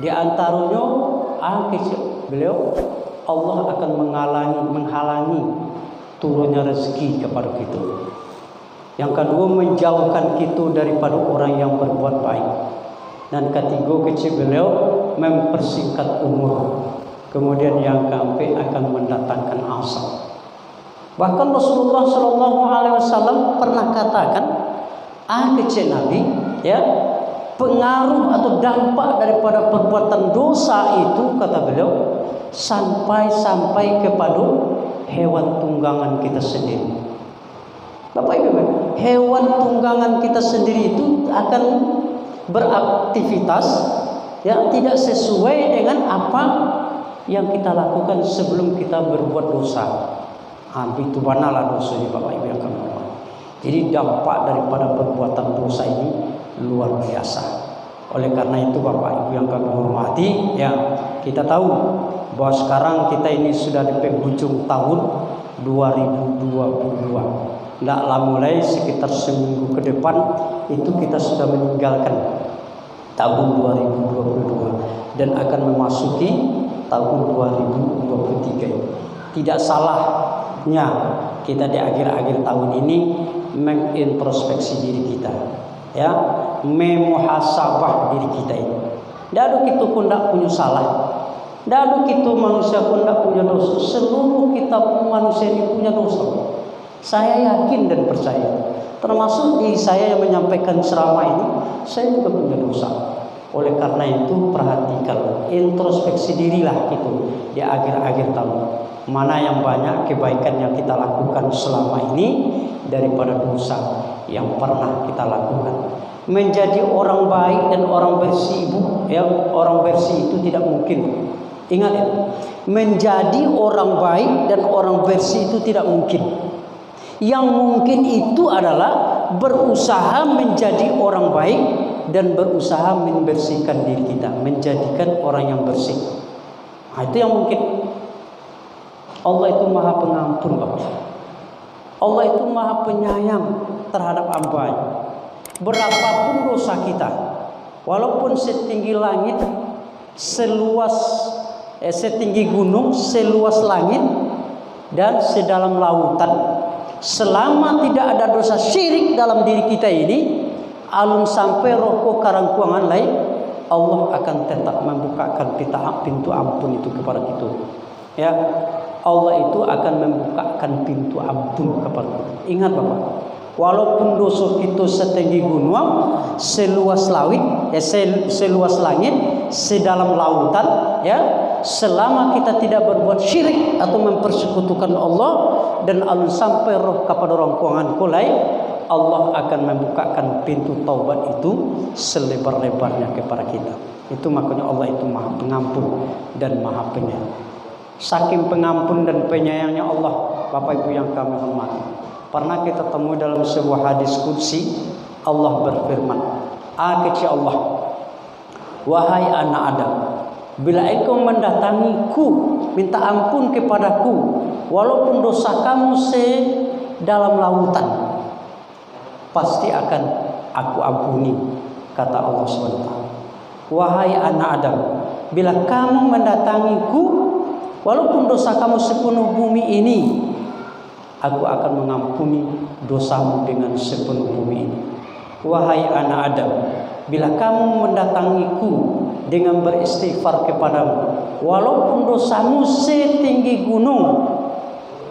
Di antaranya beliau Allah akan menghalangi turunnya rezeki kepada kita. Yang kedua, menjauhkan kita daripada orang yang berbuat baik. Dan ketiga, kecil beliau mempersingkat umur. Kemudian yang keempat akan mendatangkan asal. Bahkan Rasulullah SAW pernah katakan, kecil Nabi, ya, pengaruh atau dampak daripada perbuatan dosa itu, kata beliau, sampai kepada hewan tunggangan kita sendiri. Bapak Ibu, hewan tunggangan kita sendiri itu akan beraktivitas, ya, tidak sesuai dengan apa yang kita lakukan sebelum kita berbuat dosa. Itu manalah dosanya Bapak Ibu yang kami hormati. Jadi dampak daripada perbuatan dosa ini luar biasa. Oleh karena itu Bapak Ibu yang kami hormati, ya, kita tahu bahwa sekarang kita ini sudah di penghujung tahun 2022. Tidaklah mulai sekitar seminggu ke depan itu kita sudah meninggalkan tahun 2022 dan akan memasuki tahun 2023. Tidak salahnya kita di akhir-akhir tahun ini mengintrospeksi diri kita, ya, memuhasabah diri kita ini. Tidak ada kita pun tidak punya salah, tidak ada kita manusia pun tidak punya dosa. Seluruh kita manusia ini punya dosa. Saya yakin dan percaya, termasuk diri saya yang menyampaikan ceramah ini, saya juga punya dosa. Oleh karena itu perhatikan, introspeksi dirilah itu di akhir-akhir tahun. Mana yang banyak kebaikan yang kita lakukan selama ini daripada dosa yang pernah kita lakukan. Menjadi orang baik dan orang bersih, Ibu, ya, orang bersih itu tidak mungkin. Ingat ya, menjadi orang baik dan orang bersih itu tidak mungkin. Yang mungkin itu adalah berusaha menjadi orang baik dan berusaha membersihkan diri kita, menjadikan orang yang bersih. Itu yang mungkin. Allah itu Maha Pengampun, Bapak. Allah itu Maha Penyayang terhadap hamba-Nya. Berapapun dosa kita, walaupun setinggi langit, setinggi gunung, seluas langit, dan sedalam lautan, selama tidak ada dosa syirik dalam diri kita ini, alun sampai rokok karangkuangan lain, Allah akan tetap membukakan pintu ampun itu kepada kita. Ya, Allah itu akan membukakan pintu ampun kepada kita. Ingat Bapak, walaupun dosa kita setinggi gunung, seluas langit, sedalam lautan, ya, selama kita tidak berbuat syirik atau mempersekutukan Allah dan alun sampai roh kepada orang kuangan kulai, Allah akan membukakan pintu taubat itu selebar-lebarnya kepada kita. Itu makanya Allah itu Maha Pengampun dan Maha Penyayang. Saking pengampun dan penyayangnya Allah, Bapak Ibu yang kami hormati, pernah kita temui dalam sebuah hadis qudsi, Allah berfirman, kecil Allah, wahai anak Adam, bila engkau mendatangiku, minta ampun kepadaku, walaupun dosa kamu sedalam lautan, pasti akan aku ampuni, kata Allah SWT. Wahai anak Adam, bila kamu mendatangiku, walaupun dosa kamu sepenuh bumi ini, aku akan mengampuni dosamu dengan sepenuh bumi ini. Wahai anak Adam, bila kamu mendatangiku dengan beristighfar kepadamu, walaupun dosamu setinggi gunung,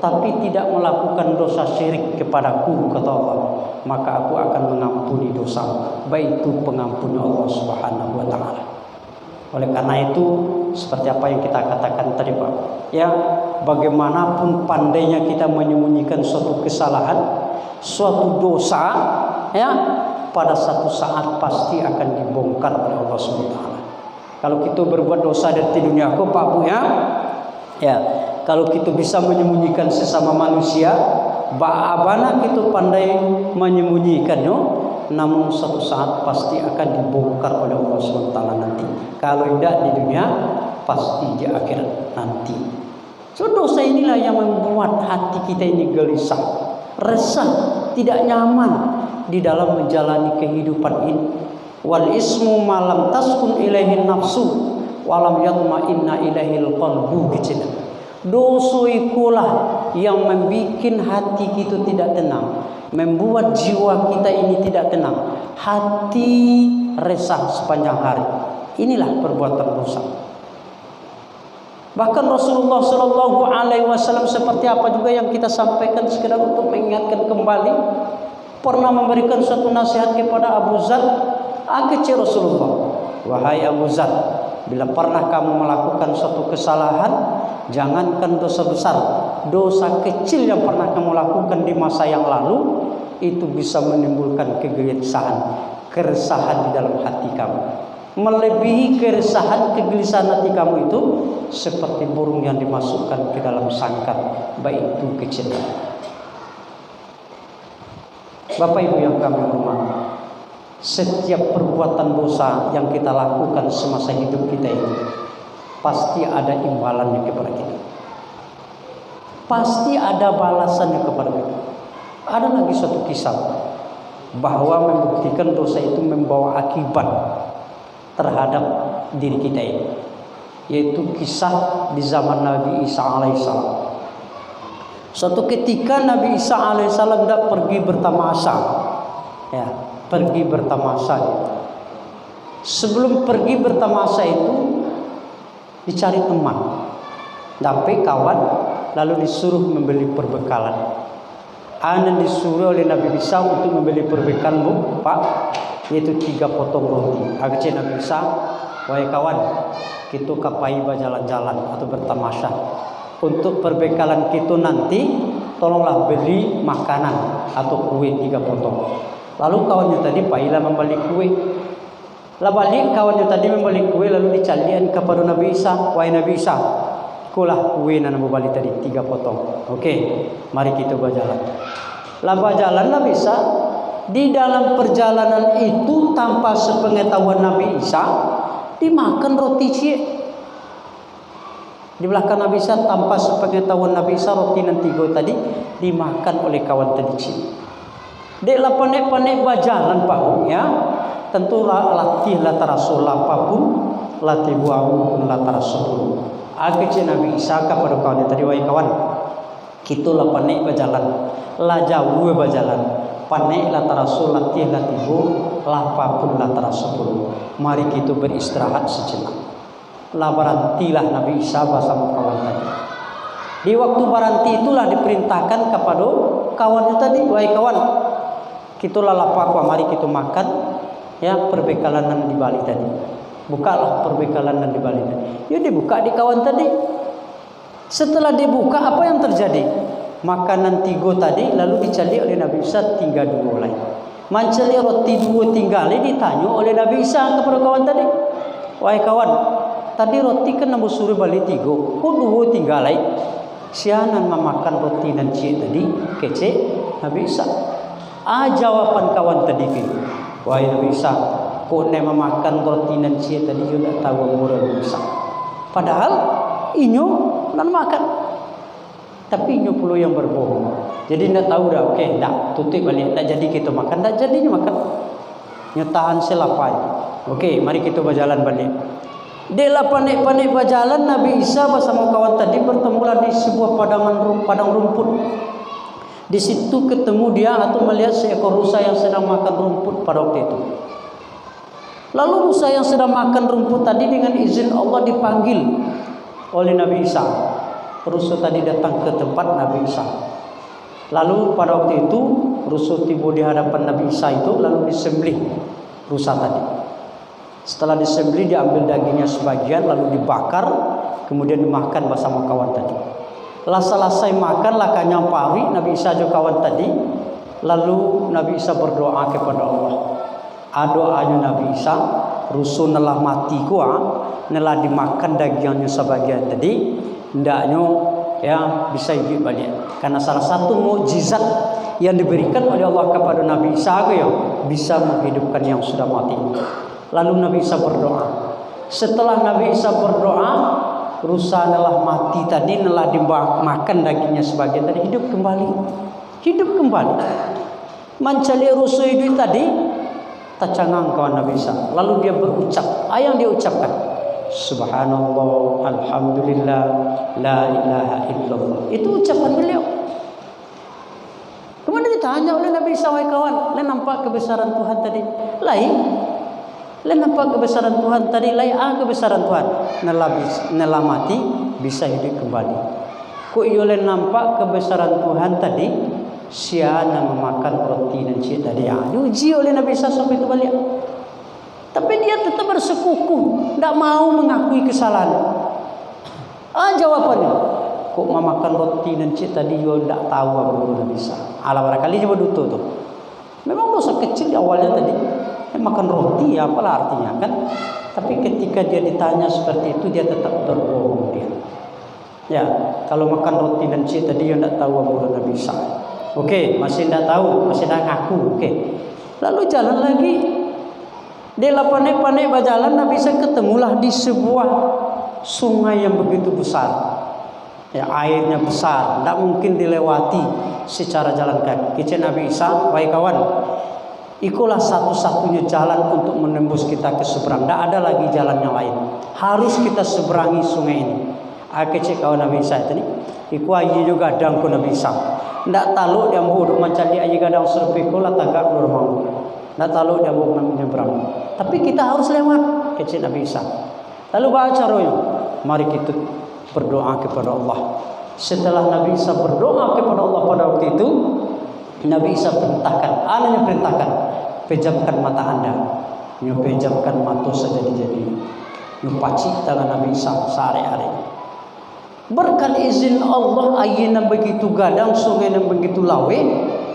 tapi tidak melakukan dosa syirik kepadaku, kata Allah, maka aku akan mengampuni dosamu. Baik itu pengampunnya Allah Subhanahu wa Ta'ala. Oleh karena itu, seperti apa yang kita katakan tadi, Pak, ya, bagaimanapun pandainya kita menyembunyikan suatu kesalahan, suatu dosa, ya, pada satu saat pasti akan dibongkar oleh Allah SWT. Kalau kita berbuat dosa di dunia aku, Pak Bu, ya, kalau kita bisa menyembunyikan sesama manusia, bagaimana kita pandai menyembunyikannya, namun suatu saat pasti akan dibongkar oleh Allah SWT nanti. Kalau tidak di dunia, pasti di akhirat nanti. So, dosa inilah yang membuat hati kita ini gelisah, resah, tidak nyaman di dalam menjalani kehidupan ini. Wal ismu malam taskun ilaihin nafsu, walam yatma'inna ilaihil qalbu kecil. Dosa ikulah yang membuat hati kita tidak tenang, membuat jiwa kita ini tidak tenang, hati resah sepanjang hari. Inilah perbuatan dosa. Bahkan Rasulullah Shallallahu Alaihi Wasallam seperti apa juga yang kita sampaikan sekedar untuk mengingatkan kembali, pernah memberikan suatu nasihat kepada Abu Zar. Kecil Rasulullah, wahai Abu Zar, bila pernah kamu melakukan suatu kesalahan, jangankan dosa besar, dosa kecil yang pernah kamu lakukan di masa yang lalu, itu bisa menimbulkan kegelisahan, keresahan di dalam hati kamu. Melebihi keresahan, kegelisahan hati kamu itu seperti burung yang dimasukkan ke dalam sangkar, baik itu kecil. Bapak Ibu yang kami hormati, setiap perbuatan dosa yang kita lakukan semasa hidup kita ini pasti ada imbalannya kepada kita, pasti ada balasannya kepada kita. Ada lagi suatu kisah bahwa membuktikan dosa itu membawa akibat terhadap diri kita ini, yaitu kisah di zaman Nabi Isa alaihissalam. Suatu ketika Nabi Isa alaihissalam hendak pergi bertamasya, ya, pergi bertamasya. Sebelum pergi bertamasya itu dicari teman, dapat kawan, lalu disuruh membeli perbekalan. Ana disuruh oleh Nabi Isa untuk membeli perbekalan, Pak, yaitu 3 potong roti. Agaknya Nabi Isa, wahai kawan, kita kapai berjalan-jalan atau bertamasya. Untuk perbekalan kita nanti, tolonglah beli makanan atau kue 3 potong. Lalu kawannya tadi pailah membeli kue. Lah balik kawannya tadi membeli kue, lalu dicalian kepada Nabi Isa, wahai Nabi Isa, kulah kue nana membeli tadi 3 potong. Oke, mari kita berjalan. Lah berjalan Nabi Isa. Di dalam perjalanan itu tanpa sepengetahuan Nabi Isa dimakan roti cie. Di belakang Nabi Isa tanpa sepengetahuan Nabi Isa roti nan 3 tadi dimakan oleh kawan tadi cie. Dek lah panek-panek berjalan Pak, ya. Tentu latih latara sola apapun, latih buahu latara sepuluh. Akhirnya Nabi Isa kepada kawan tadi, wahai kawan, kita lah panek berjalan, lah jauh berjalan. Panek latara sola latih latih buahu, apapun latara sepuluh. Mari kita beristirahat sejenak. Lah berhentilah Nabi Isa bersama kawan tadi. Di waktu berhenti itulah diperintahkan kepada kawan tadi, wahai kawan, kita lapar, mari kita makan, ya, perbekalan di Bali tadi. Bukalah perbekalan di Bali tadi. Ya, dibuka di kawan tadi. Setelah dibuka, apa yang terjadi? Makanan 3 tadi lalu dicari oleh Nabi Isa, tinggal 2 lagi. Mencari roti 2 tinggal, ditanya oleh Nabi Isa kepada kawan tadi, wahai kawan, tadi roti kan nambah suruh balik 3, kok 2 tinggal lagi? Sianan memakan roti dan cie tadi, kece Nabi Isa. Jawaban kawan tadi ke, wahai Nabi Isa, kok ne memakan roti dan cie tadi juga tahu murah Nabi Isa. Padahal inyo nan makan, tapi inyo puluh yang berbohong. Jadi ndak tahu dah, oke, ndak tutup balik, ndak jadi kita makan, ndak jadinya makan. Nyatahan selapai. Oke, mari kita berjalan balik. Dia panik-panik berjalan, Nabi Isa bersama kawan tadi bertemulah di sebuah padang rumput. Di situ ketemu dia atau melihat seekor rusa yang sedang makan rumput pada waktu itu. Lalu rusa yang sedang makan rumput tadi dengan izin Allah dipanggil oleh Nabi Isa. Rusa tadi datang ke tempat Nabi Isa. Lalu pada waktu itu rusa tiba di hadapan Nabi Isa itu, lalu disembelih rusa tadi. Setelah disembelih diambil dagingnya sebagian, lalu dibakar, kemudian dimakan bersama kawan tadi. Lah selesai makan, lah kanyang pari Nabi Isa juga kawan tadi. Lalu Nabi Isa berdoa kepada Allah. Doanya Nabi Isa, rusuh nelah mati kuah, nelah dimakan dagingnya sebagian tadi, ndaknya ya bisa hidup balik. Karena salah satu mukjizat yang diberikan oleh Allah kepada Nabi Isa ya bisa menghidupkan yang sudah mati. Lalu Nabi Isa berdoa. Setelah Nabi Isa berdoa, rusa nelah mati tadi nelah dimakan dagingnya sebagian tadi hidup kembali. Hidup kembali. Mencari rusa itu tadi tercengang kawan Nabi Isa. Lalu dia berucap, yang dia ucapkan, Subhanallah, alhamdulillah, la ilaha illallah. Itu ucapan beliau. Kemudian ditanya oleh Nabi Isa, wahai kawan, "Len nampak kebesaran Tuhan tadi?" Lain. Len nampak kebesaran Tuhan tadi? Lain kebesaran Tuhan. Nelah mati bisa hidup kembali. Kok iyo len nampak kebesaran Tuhan tadi? Siana memakan roti dan cik tadi. Diuji oleh Nabi Isa sampai itu balik. Tapi dia tetap bersekukuh, tidak mau mengakui kesalahan. Jawabannya, kok memakan roti dan cik tadi yo tidak tahu apa Nabi Isa. Ala barangkali coba duto tuh. Memang dosa kecil di awalnya tadi. Makan roti apalah artinya kan? Tapi ketika dia ditanya seperti itu dia tetap berbohong dia. Ya, kalau makan roti dan cik tadi yo tidak tahu apa Nabi Isa. Oke, masih tidak tahu, masih tidak ngaku. Oke. Lalu jalan lagi. Dia pandai-pandai berjalan, Nabi Isa ketemulah di sebuah sungai yang begitu besar. Ya, airnya besar, tidak mungkin dilewati secara jalan kaki. Kecil Nabi Isa, baik kawan, ikulah satu-satunya jalan untuk menembus kita ke seberang. Tidak ada lagi jalan yang lain. Harus kita seberangi sungai ini. Kecil kawan Nabi Isa itu nih, iku ayi juga dangku Nabi Isa. Tidak tahu dia mau duduk mencari ayi gadang serpikola tagak normal. Tidak tahu dia mau menyeberang. Tapi kita harus lewat, kecil Nabi Isa. Lalu baca caranya, mari kita berdoa kepada Allah. Setelah Nabi Isa berdoa kepada Allah pada waktu itu, Nabi Isa perintahkan, anaknya perintahkan, pejamkan mata anda, pejamkan mata sejadi-jadi, paci tangan Nabi Isa sehari-hari. Berkat izin Allah, air yang begitu gadang, sungai yang begitu lawe,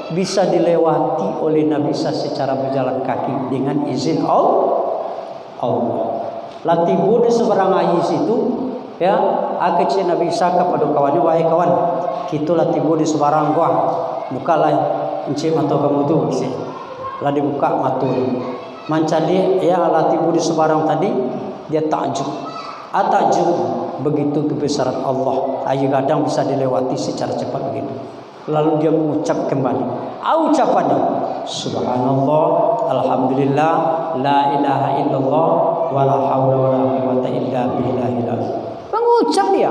bisa dilewati oleh Nabi Isa secara berjalan kaki dengan izin Allah. Latibu di seberang air situ, ya, kecil Nabi Isa kepada kawannya, wahai kawan, kita latibu di seberang gua, bukalah encik mata kamu tu, lah dibuka mata, mancali, ya, latibu di seberang tadi, dia takjub, begitu kebesaran Allah, air gadang bisa dilewati secara cepat begitu. Lalu dia mengucap kembali. Ucapannya, Subhanallah, alhamdulillah, la ilaha illallah, wala haula wala quwwata illa billahil azim. Mengucap dia.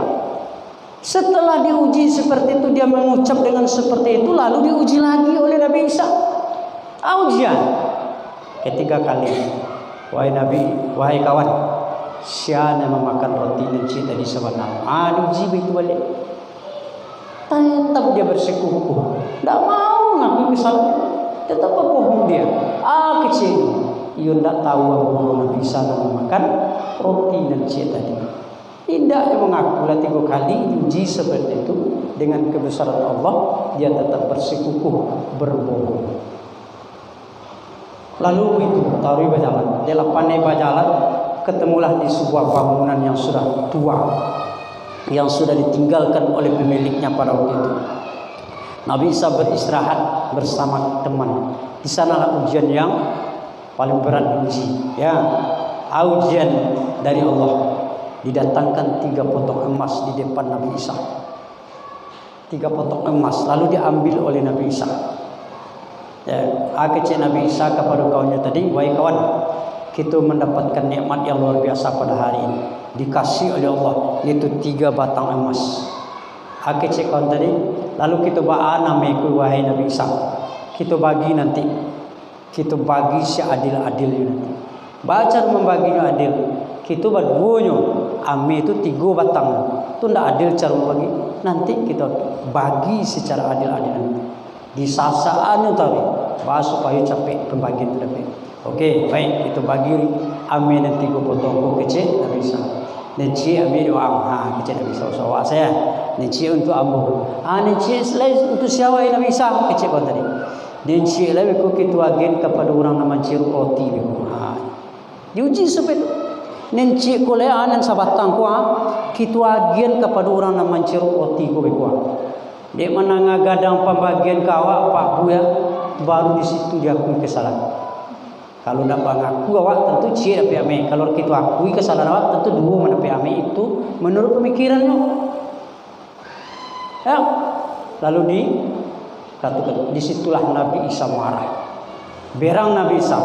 Setelah diuji seperti itu, dia mengucap dengan seperti itu, lalu diuji lagi oleh Nabi Isa. Ujian ketiga kali. Wahai Nabi, wahai kawan, siapa yang memakan roti dan cita di sebenar? Diuji begitu balik. Tetap dia bersekukuh, tidak mau ngaku kesalahan, tetap berbohong dia. Kecil, ia tidak tahu apa Nabi Isa memakan roti dan cik tadi. Tidak mengaku 3 kali diuji seperti itu dengan kebesaran Allah, dia tetap bersekukuh berbohong. Lalu itu tahu berjalan, dia pandai berjalan, ketemulah di sebuah bangunan yang sudah tua, yang sudah ditinggalkan oleh pemiliknya pada waktu itu. Nabi Isa beristirahat bersama teman. Di sanalah ujian yang paling berat diuji. Ya, ujian dari Allah. Didatangkan 3 potong emas di depan Nabi Isa. 3 potong emas lalu diambil oleh Nabi Isa. Ya, kecil Nabi Isa kepada kawannya tadi, wahai kawan, kita mendapatkan nikmat yang luar biasa pada hari ini. Dikasih oleh Allah, yaitu 3 batang emas. Kecil kawan tadi, lalu kita namaku wahai Nabi Isa. Kita bagi nanti, kita bagi seadil-adilnya nanti. Baca membaginya adil. Kita berduanya, ame itu 3 batang. Itu tidak adil cara membagi. Nanti kita bagi secara adil-adil. Di sasaannya tadi, bahas supaya capek pembagian terlebih. Oke, baik, kita bagi ame dan 3 potong kecil Nabi Isa. Neci ambil doa, kecil Nabi Isa. Sawah saya, neci untuk ambo. Neci selain untuk siapa Nabi Isa kecil kau tadi. Neci lagi kita agen kepada orang nama ciru roti. Diuji seperti itu. Neci kuliah dan sabatang kita agen kepada orang nama ciru roti dia menangga gadang pembagian kawa Pak Buya, baru di situ diakui kesalahan. Kalau nak mengaku awak tentu cik tapi ame. Kalau kita akui kesalahan awak tentu 2 menepi ame itu menurut pemikiranmu. Ya. Lalu disitulah Nabi Isa marah. Berang Nabi Isa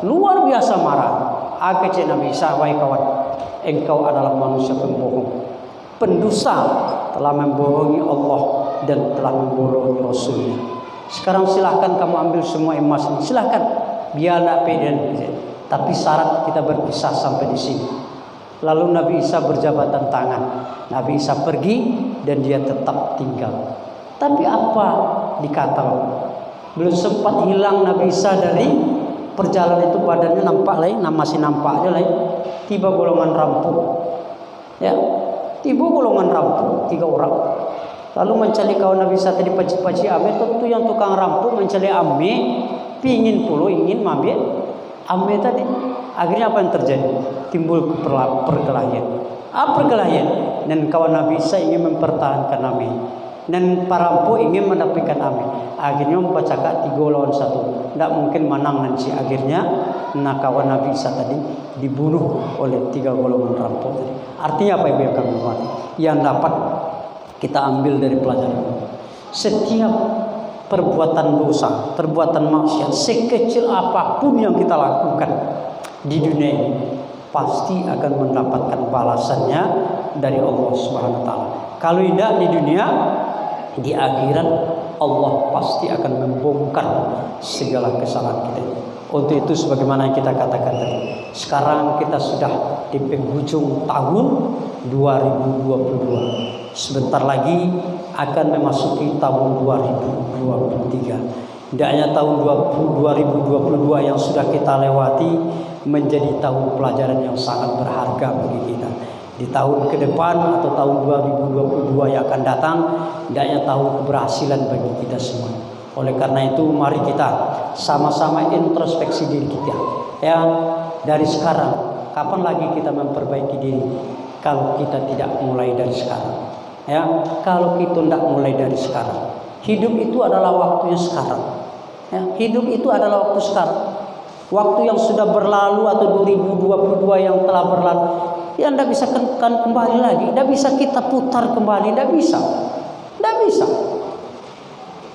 luar biasa marah. Kecil Nabi Isa, wahai kawan, engkau adalah manusia pembohong, pendusta, telah membohongi Allah dan telah membohongi Rasulnya. Sekarang silahkan kamu ambil semua emas ini, silahkan, biarlah peden. Tapi syarat kita berpisah sampai di sini. Lalu Nabi Isa berjabatan tangan. Nabi Isa pergi dan dia tetap tinggal. Tapi apa dikatakan? Belum sempat hilang Nabi Isa dari perjalanan itu, badannya nampak lain, masih nampak aja lain. Tiba golongan rampok. Ya, tiba golongan rampok 3 orang. Lalu mencari kawan Nabi Isa tadi paci-paci ame, tentu yang tukang rampok mencari ame, ingin mambil ame tadi. Akhirnya apa yang terjadi? Timbul perkelahian. Apa perkelahian? Dan kawan Nabi Isa ingin mempertahankan ame, dan perampok ingin mendapatkan ame. Akhirnya membacakan 3 lawan 1. Tidak mungkin menang nanti. Akhirnya kawan Nabi Isa tadi dibunuh oleh 3 golongan rampok tadi. Artinya apa ibu yang kami hormati? Yang dapat kita ambil dari pelajaran, setiap perbuatan dosa, perbuatan maksiat, sekecil apapun yang kita lakukan di dunia ini, pasti akan mendapatkan balasannya dari Allah Subhanahu wa taala. Kalau tidak di dunia, di akhirat Allah pasti akan membongkar segala kesalahan kita. Untuk itu sebagaimana yang kita katakan tadi, sekarang kita sudah di penghujung tahun 2022. Sebentar lagi akan memasuki tahun 2023. Tidak hanya tahun 2022 yang sudah kita lewati menjadi tahun pelajaran yang sangat berharga bagi kita. Di tahun ke depan atau tahun 2022 yang akan datang, tidak hanya tahun keberhasilan bagi kita semua. Oleh karena itu mari kita sama-sama introspeksi diri kita. Ya, dari sekarang, kapan lagi kita memperbaiki diri kalau kita tidak mulai dari sekarang? Ya, kalau kita tidak mulai dari sekarang, hidup itu adalah waktunya sekarang. Ya, hidup itu adalah waktu sekarang. Waktu yang sudah berlalu atau 2022 yang telah berlalu, ya tidak bisa kembali lagi, tidak bisa kita putar kembali, tidak bisa.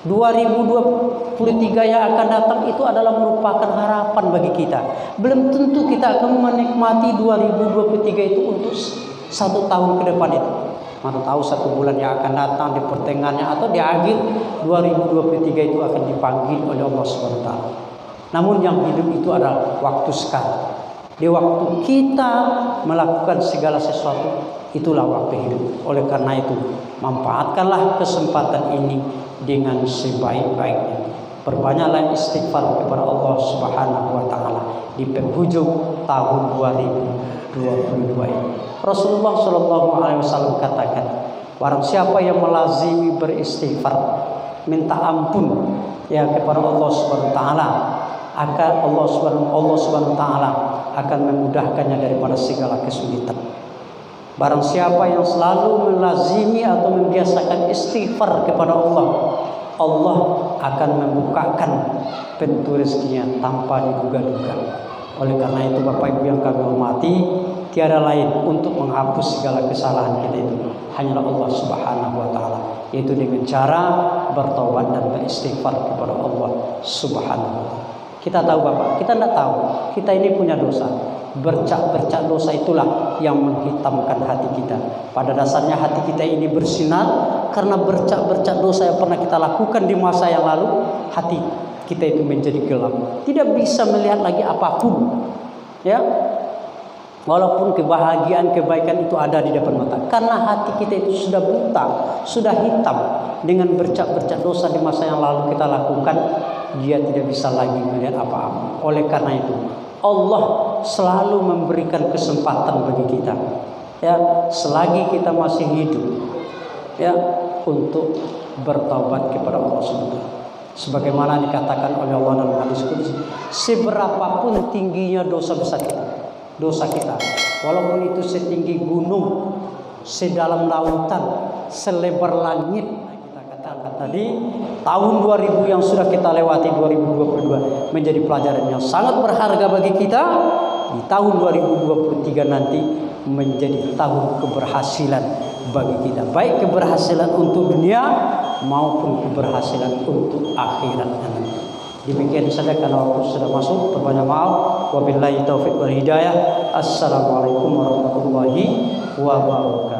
2023 yang akan datang itu adalah merupakan harapan bagi kita. Belum tentu kita akan menikmati 2023 itu untuk 1 tahun ke depan itu. Mana tahu 1 bulan yang akan datang di pertengahannya atau di akhir 2023 itu akan dipanggil oleh Allah SWT. Namun yang hidup itu adalah waktu sekarang. Di waktu kita melakukan segala sesuatu, itulah waktu hidup. Oleh karena itu, manfaatkanlah kesempatan ini dengan sebaik-baiknya. Perbanyaklah istighfar kepada Allah Subhanahu wa taala di penghujung tahun 2022 ini. Rasulullah Shallallahu alaihi wasallam katakan, barang siapa yang melazimi beristighfar, minta ampun ya kepada Allah Subhanahu wa taala, akan Allah Subhanahu wa taala akan memudahkannya daripada segala kesulitan. Barang siapa yang selalu melazimi atau membiasakan istighfar kepada Allah, Allah akan membukakan pintu rezekinya tanpa diduga-duga. Oleh karena itu Bapak Ibu yang kami hormati, tiada lain untuk menghapus segala kesalahan kita itu hanyalah Allah Subhanahu wa taala, yaitu dengan cara bertobat dan beristighfar kepada Allah Subhanahu wa taala. Kita tahu Bapak, kita tidak tahu kita ini punya dosa. Bercak-bercak dosa itulah yang menghitamkan hati kita. Pada dasarnya hati kita ini bersinar karena bercak-bercak dosa yang pernah kita lakukan di masa yang lalu. Hati kita itu menjadi gelap, tidak bisa melihat lagi apapun. Ya, walaupun kebahagiaan, kebaikan itu ada di depan mata, karena hati kita itu sudah buta, sudah hitam dengan bercak-bercak dosa di masa yang lalu kita lakukan. Dia tidak bisa lagi melihat apa-apa. Oleh karena itu Allah selalu memberikan kesempatan bagi kita, ya, selagi kita masih hidup, ya, untuk bertaubat kepada Allah SWT. Sebagaimana dikatakan oleh Allah dalam hadis qudsi, seberapapun tingginya dosa besar dosa kita, walaupun itu setinggi gunung, sedalam lautan, selebar langit. Kita katakan tadi, tahun 2000 yang sudah kita lewati, 2022 menjadi pelajaran yang sangat berharga bagi kita. Di tahun 2023 nanti menjadi tahun keberhasilan bagi kita, baik keberhasilan untuk dunia maupun keberhasilan untuk akhirat nanti. Demikian saja karena waktu sudah masuk. Perbanyak maaf. Wabillahi taufiq wal hidayah. Assalamualaikum warahmatullahi wabarakatuh.